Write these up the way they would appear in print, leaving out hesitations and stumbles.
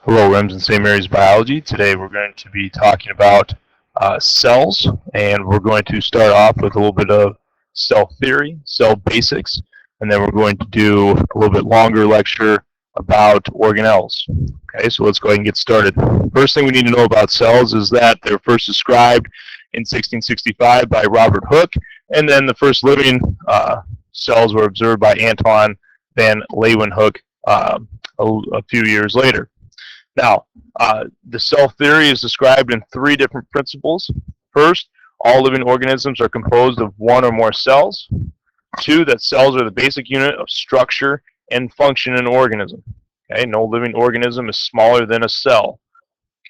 Hello, Rems and St. Mary's Biology. Today we're going to be talking about cells, and we're going to start off with a little bit of cell theory, cell basics, and then we're going to do a little bit longer lecture about organelles. Okay, so let's go ahead and get started. First thing we need to know about cells is that they're first described in 1665 by Robert Hooke, and then the first living cells were observed by Anton van Leeuwenhoek a few years later. Now, the cell theory is described in three different principles. First, all living organisms are composed of one or more cells. Two, that cells are the basic unit of structure and function in an organism. Okay, no living organism is smaller than a cell.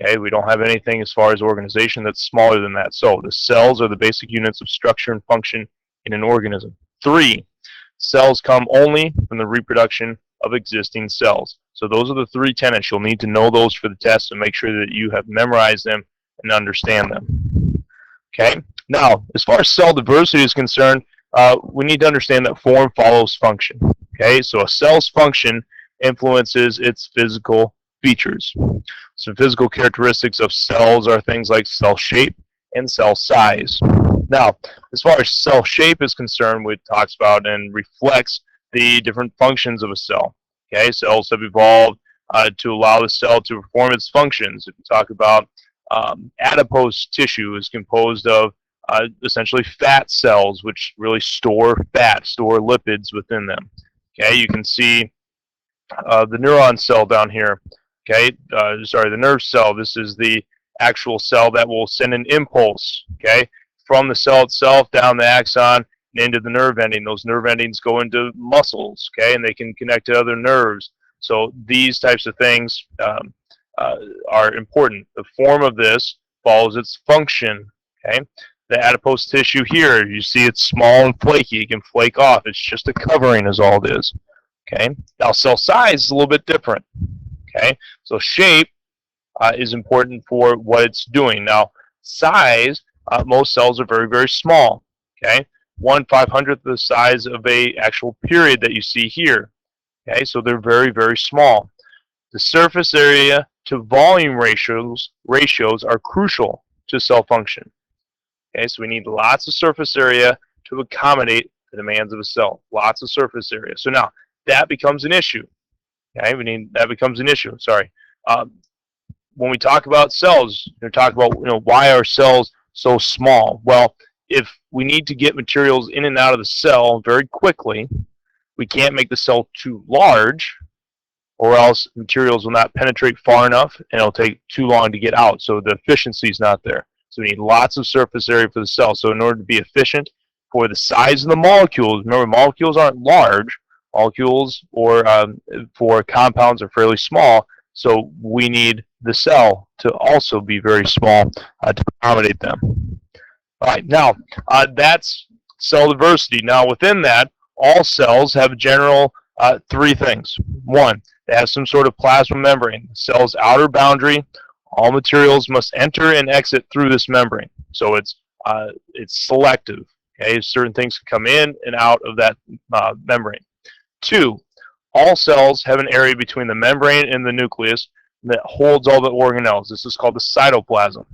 Okay, we don't have anything as far as organization that's smaller than that. So the cells are the basic units of structure and function in an organism. Three, cells come only from the reproduction of existing cells. So those are the three tenets. You'll need to know those for the test and make sure that you have memorized them and understand them. Okay. Now, as far as cell diversity is concerned, we need to understand that form follows function. Okay. So a cell's function influences its physical features. Some physical characteristics of cells are things like cell shape and cell size. Now, as far as cell shape is concerned, it talks about and reflects the different functions of a cell. Okay, cells have evolved to allow the cell to perform its functions. If you talk about adipose tissue, is composed of essentially fat cells, which really store fat, store lipids within them. Okay, you can see the neuron cell down here. Okay, sorry, the nerve cell. This is the actual cell that will send an impulse. Okay, from the cell itself down the axon into the nerve ending. Those nerve endings go into muscles, okay, and they can connect to other nerves. So these types of things are important. The form of this follows its function, okay. The adipose tissue here, you see it's small and flaky. It can flake off. It's just a covering is all it is, okay. Now cell size is a little bit different, okay. So shape is important for what it's doing. Now size, most cells are very, very small, okay. 1/500th the size of a actual period that you see here. Okay, so they're very, very small. The surface area to volume ratios are crucial to cell function. Okay, so we need lots of surface area to accommodate the demands of a cell. Lots of surface area. So now that becomes an issue. Okay, that becomes an issue. Sorry. When we talk about cells, we're talking about why are cells so small? Well, if we need to get materials in and out of the cell very quickly, we can't make the cell too large, or else materials will not penetrate far enough and it'll take too long to get out. So the efficiency is not there. So we need lots of surface area for the cell. So in order to be efficient for the size of the molecules, remember molecules aren't large. Molecules or for compounds are fairly small. So we need the cell to also be very small to accommodate them. All right, now that's cell diversity. Now within that, all cells have general three things. One, they have some sort of plasma membrane. The cell's outer boundary, all materials must enter and exit through this membrane. So it's selective. Okay, certain things can come in and out of that membrane. Two, all cells have an area between the membrane and the nucleus that holds all the organelles. This is called the cytoplasm.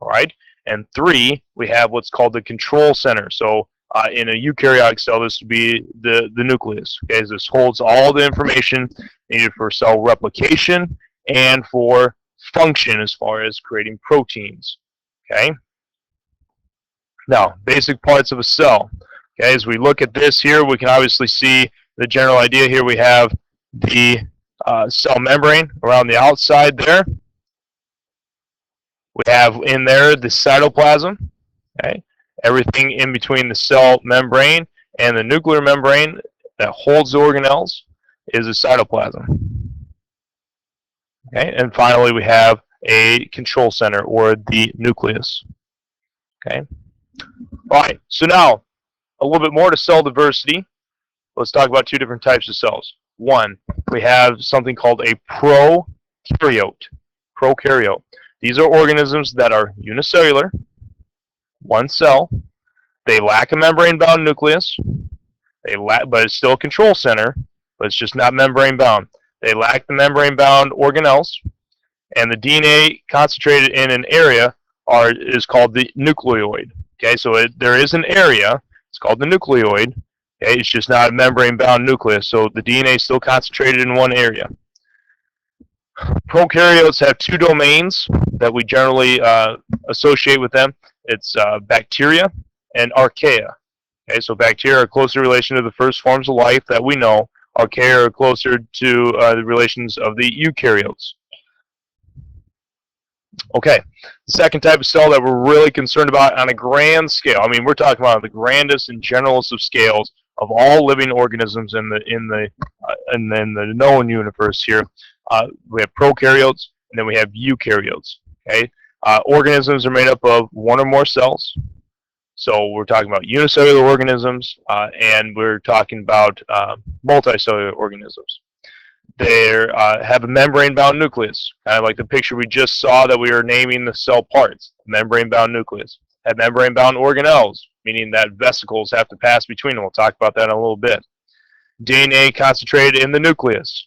All right. And three, we have what's called the control center. So in a eukaryotic cell, this would be the nucleus. Okay, so this holds all the information needed for cell replication and for function as far as creating proteins. Okay. Now, basic parts of a cell. Okay, as we look at this here, we can obviously see the general idea here. We have the cell membrane around the outside there. We have in there the cytoplasm, okay? Everything in between the cell membrane and the nuclear membrane that holds the organelles is a cytoplasm. Okay, and finally we have a control center or the nucleus. Okay, all right, so now a little bit more to cell diversity. Let's talk about two different types of cells. One, we have something called a prokaryote. Prokaryote. These are organisms that are unicellular, one cell. They lack a membrane-bound nucleus. But it's still a control center, but it's just not membrane-bound. They lack the membrane-bound organelles. and the DNA concentrated in an area is called the nucleoid. Okay, so there is an area. It's called the nucleoid. Okay, it's just not a membrane-bound nucleus, so the DNA is still concentrated in one area. Prokaryotes have two domains that we generally associate with them. It's bacteria and archaea. Okay, so bacteria are closer relation to the first forms of life that we know. Archaea are closer to the relations of the eukaryotes. Okay, the second type of cell that we're really concerned about on a grand scale. I mean, we're talking about the grandest and generalist of scales of all living organisms in the known universe here. We have prokaryotes, and then we have eukaryotes. Okay, organisms are made up of one or more cells. So we're talking about unicellular organisms, and we're talking about multicellular organisms. They have a membrane-bound nucleus, kind of like the picture we just saw that we were naming the cell parts. Membrane-bound nucleus. Have membrane-bound organelles, meaning that vesicles have to pass between them. We'll talk about that in a little bit. DNA concentrated in the nucleus.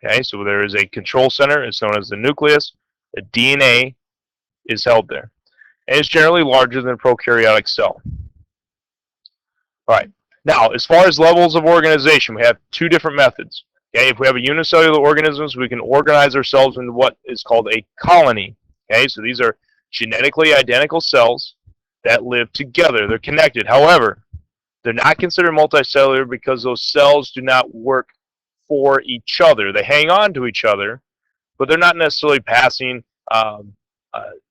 Okay, so there is a control center. It's known as the nucleus. The DNA is held there. And it's generally larger than a prokaryotic cell. All right. Now, as far as levels of organization, we have two different methods. Okay, if we have a unicellular organisms, we can organize ourselves into what is called a colony. Okay, so these are genetically identical cells that live together. They're connected. However, they're not considered multicellular because those cells do not work for each other. They hang on to each other, but they're not necessarily passing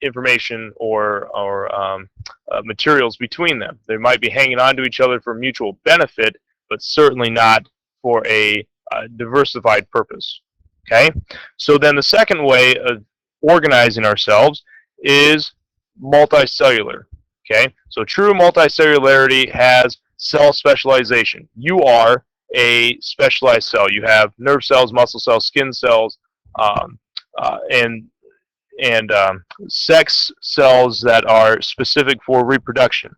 information or materials between them. They might be hanging on to each other for mutual benefit, but certainly not for a diversified purpose. Okay, so then the second way of organizing ourselves is multicellular. Okay, so true multicellularity has cell specialization. You are a specialized cell. You have nerve cells, muscle cells, skin cells, and sex cells that are specific for reproduction.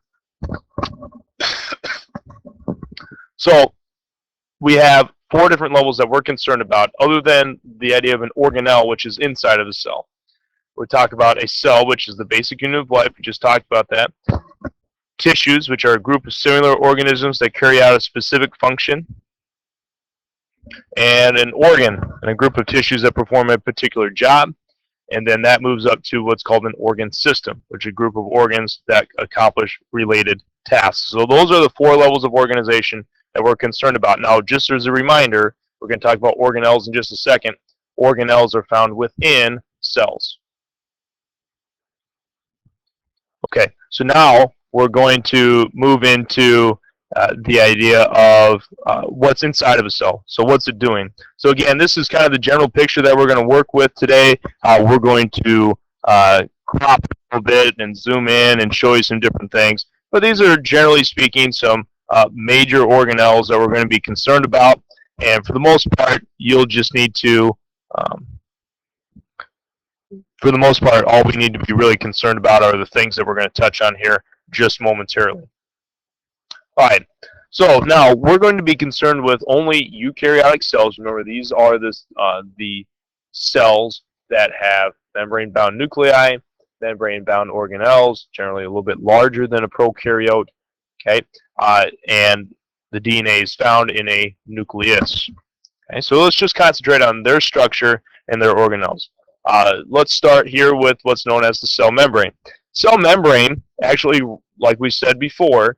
So we have four different levels that we're concerned about, other than the idea of an organelle, which is inside of the cell. We'll talk about a cell, which is the basic unit of life. We just talked about that. Tissues, which are a group of similar organisms that carry out a specific function. And an organ, and a group of tissues that perform a particular job. And then that moves up to what's called an organ system, which is a group of organs that accomplish related tasks. So those are the four levels of organization that we're concerned about. Now, just as a reminder, we're going to talk about organelles in just a second. Organelles are found within cells. Okay, so now we're going to move into the idea of what's inside of a cell. So what's it doing? So again, this is kind of the general picture that we're going to work with today. We're going to crop a little bit and zoom in and show you some different things. But these are, generally speaking, some major organelles that we're going to be concerned about. And for the most part, you'll just need to, for the most part, all we need to be really concerned about are the things that we're going to touch on here just momentarily. All right, so now we're going to be concerned with only eukaryotic cells. Remember, these are the cells that have membrane-bound nuclei, membrane-bound organelles, generally a little bit larger than a prokaryote, okay? And the DNA is found in a nucleus. Okay, so let's just concentrate on their structure and their organelles. Let's start here with what's known as the cell membrane. Cell membrane, actually, like we said before,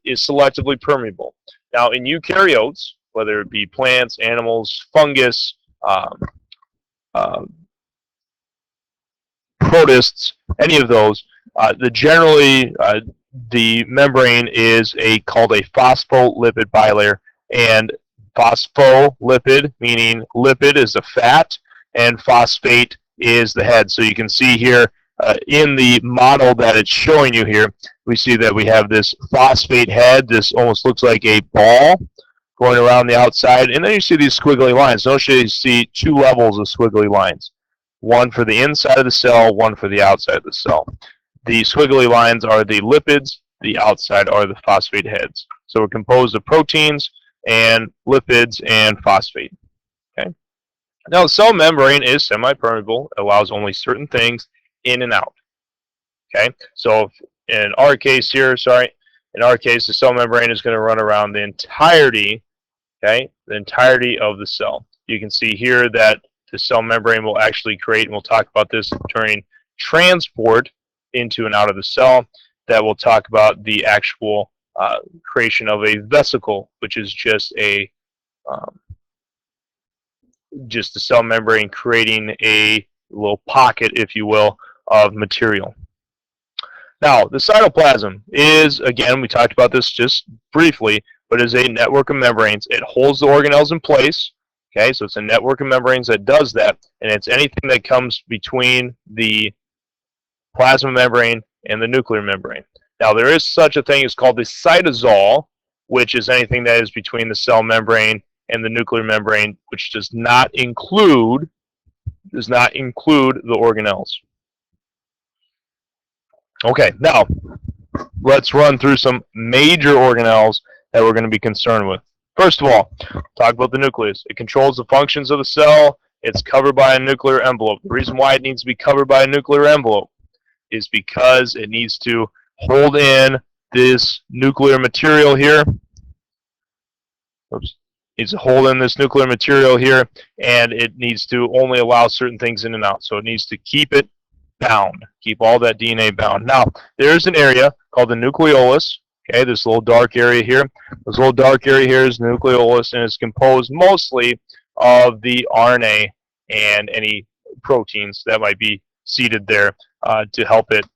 is selectively permeable. Now, in eukaryotes, whether it be plants, animals, fungus, protists, any of those, the membrane is called a phospholipid bilayer, and phospholipid, meaning lipid is the fat, and phosphate is the head. So you can see here in the model that it's showing you here, we see that we have this phosphate head. This almost looks like a ball going around the outside, and then you see these squiggly lines. Notice you see two levels of squiggly lines. One for the inside of the cell, one for the outside of the cell. The squiggly lines are the lipids, the outside are the phosphate heads. So we're composed of proteins and lipids and phosphate. Okay. Now, the cell membrane is semi-permeable. It allows only certain things in and out. Okay, so if in our case here, in our case, the cell membrane is going to run around the entirety, okay, the entirety of the cell. You can see here that the cell membrane will actually create, and we'll talk about this during transport into and out of the cell, that we'll talk about the actual creation of a vesicle, which is um, just the cell membrane creating a little pocket, if you will, of material. Now, the cytoplasm is, again, we talked about this just briefly, but is a network of membranes. It holds the organelles in place. Okay, so it's a network of membranes that does that, and it's anything that comes between the plasma membrane and the nuclear membrane. Now, there is such a thing as called the cytosol, which is anything that is between the cell membrane and the nuclear membrane, which does not include the organelles. Okay, now let's run through some major organelles that we're going to be concerned with. First of all, talk about the nucleus. It controls the functions of the cell. It's covered by a nuclear envelope. The reason why it needs to be covered by a nuclear envelope is because it needs to hold in this nuclear material here. Oops. It needs to hold in this nuclear material here, and it needs to only allow certain things in and out. So it needs to keep it bound, keep all that DNA bound. Now, there's an area called the nucleolus. Okay, this little dark area here. This little dark area here is the nucleolus, and it's composed mostly of the RNA and any proteins that might be seated there to help it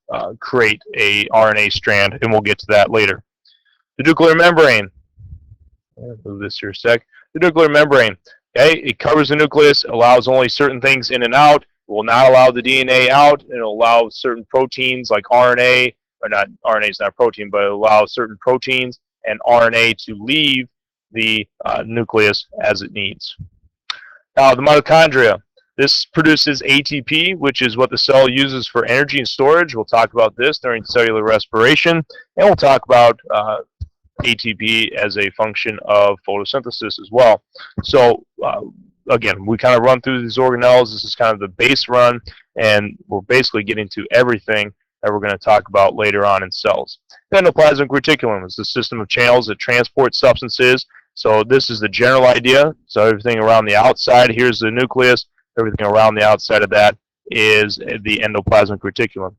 create a RNA strand, and we'll get to that later. The nuclear membrane. I'll move this here a sec. The nuclear membrane. Okay, it covers the nucleus, allows only certain things in and out. It will not allow the DNA out. It will allow certain proteins like RNA, or not, RNA is not a protein, but it allows certain proteins and RNA to leave the nucleus as it needs. Now, the mitochondria. This produces ATP, which is what the cell uses for energy and storage. We'll talk about this during cellular respiration, and we'll talk about ATP as a function of photosynthesis as well. So, again, we kind of run through these organelles. This is kind of the base run, and we're basically getting to everything that we're going to talk about later on in cells. The endoplasmic reticulum is the system of channels that transport substances. So this is the general idea. So everything around the outside, here's the nucleus. Everything around the outside of that is the endoplasmic reticulum.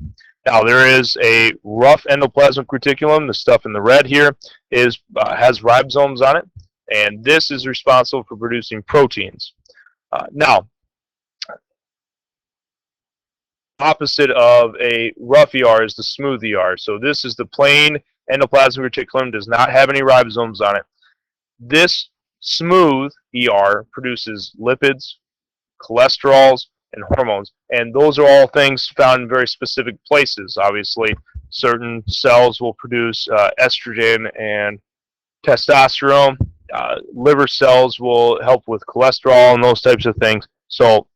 Now, there is a rough endoplasmic reticulum. The stuff in the red here has ribosomes on it, and this is responsible for producing proteins. Now, opposite of a rough ER is the smooth ER. So this is the plain endoplasmic reticulum, does not have any ribosomes on it. This smooth ER produces lipids, cholesterols, and hormones, and those are all things found in very specific places. Obviously, certain cells will produce estrogen and testosterone. Liver cells will help with cholesterol and those types of things. So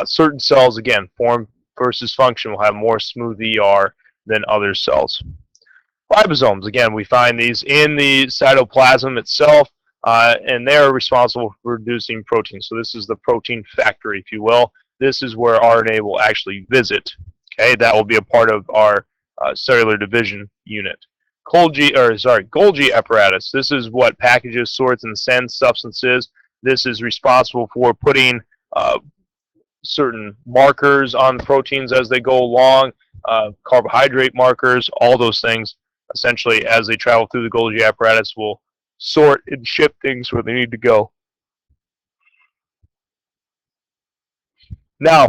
certain cells, again, form versus function, will have more smooth ER than other cells. Ribosomes, again, we find these in the cytoplasm itself, and they are responsible for producing protein. So this is the protein factory, if you will. This is where RNA will actually visit. Okay, that will be a part of our cellular division unit. Golgi apparatus. This is what packages, sorts, and sends substances. This is responsible for putting certain markers on proteins as they go along, carbohydrate markers, all those things. Essentially, as they travel through the Golgi apparatus, will sort and ship things where they need to go. Now,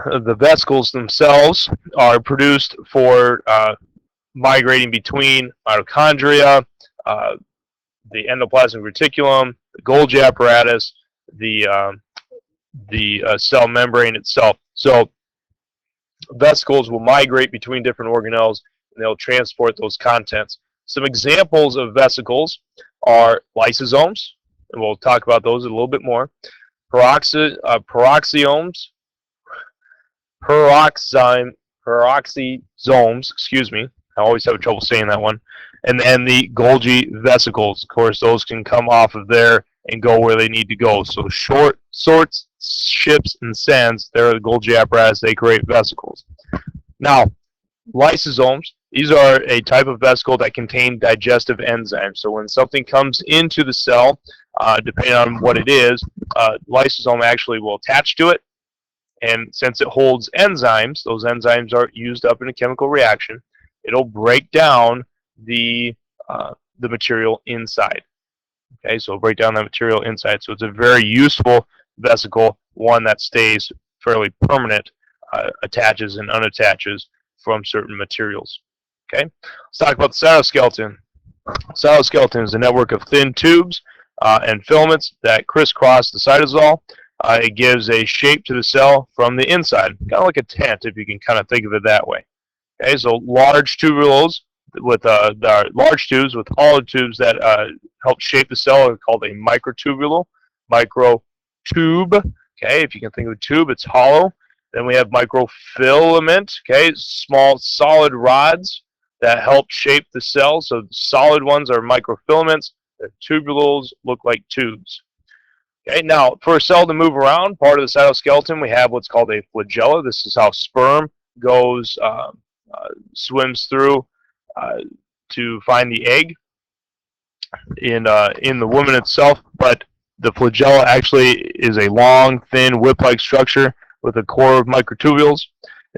the vesicles themselves are produced for migrating between mitochondria, the endoplasmic reticulum, the Golgi apparatus, the cell membrane itself. So vesicles will migrate between different organelles, and they'll transport those contents. Some examples of vesicles are lysosomes, and we'll talk about those a little bit more. Peroxisomes, excuse me. I always have trouble saying that one. And then the Golgi vesicles. Of course, those can come off of there and go where they need to go. So sorts, ships, and sends, they're the Golgi apparatus, they create vesicles. Now, lysosomes, these are a type of vesicle that contain digestive enzymes. So when something comes into the cell, depending on what it is, lysosome actually will attach to it. And since it holds enzymes, those enzymes are used up in a chemical reaction. It'll break down the material inside. Okay, so it'll break down that material inside. So it's a very useful vesicle, one that stays fairly permanent, attaches and unattaches from certain materials. Okay, let's talk about the cytoskeleton. Cytoskeleton is a network of thin tubes and filaments that crisscross the cytosol. It gives a shape to the cell from the inside, kind of like a tent, if you can kind of think of it that way. Okay, so large tubules with large tubes with hollow tubes that help shape the cell are called a microtubule. Microtube. Okay, if you can think of a tube, it's hollow. Then we have microfilament. Okay, small solid rods that help shape the cell. So the solid ones are microfilaments. The tubules look like tubes. Okay, now for a cell to move around, part of the cytoskeleton, we have what's called a flagella. This is how sperm goes, swims through to find the egg in the woman itself. But the flagella actually is a long, thin, whip-like structure with a core of microtubules.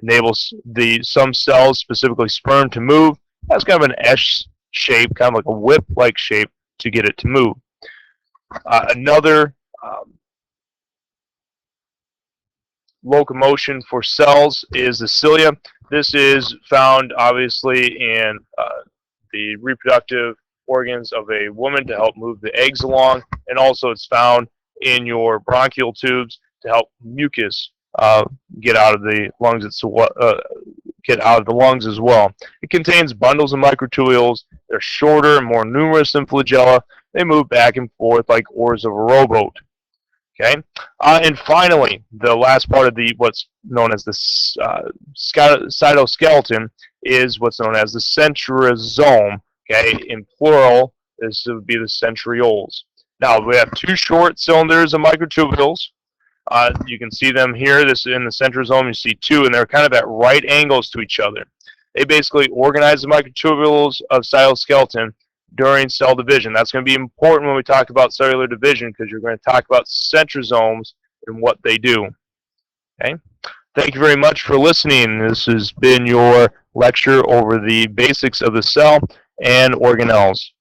Enables some cells, specifically sperm, to move. That's kind of an S shape, kind of like a whip-like shape to get it to move. Another locomotion for cells is the cilia. This is found obviously in the reproductive organs of a woman to help move the eggs along, and also it's found in your bronchial tubes to help mucus get out of the lungs. Get out of the lungs as well. It contains bundles of microtubules. They're shorter and more numerous than flagella. They move back and forth like oars of a rowboat. Okay, and finally, the last part of what's known as the cytoskeleton is what's known as the centrosome. Okay, in plural, this would be the centrioles. Now we have two short cylinders of microtubules. You can see them here. This in the centrosome. You see two, and they're kind of at right angles to each other. They basically organize the microtubules of cytoskeleton during cell division. That's going to be important when we talk about cellular division, because you're going to talk about centrosomes and what they do. Okay. Thank you very much for listening. This has been your lecture over the basics of the cell and organelles.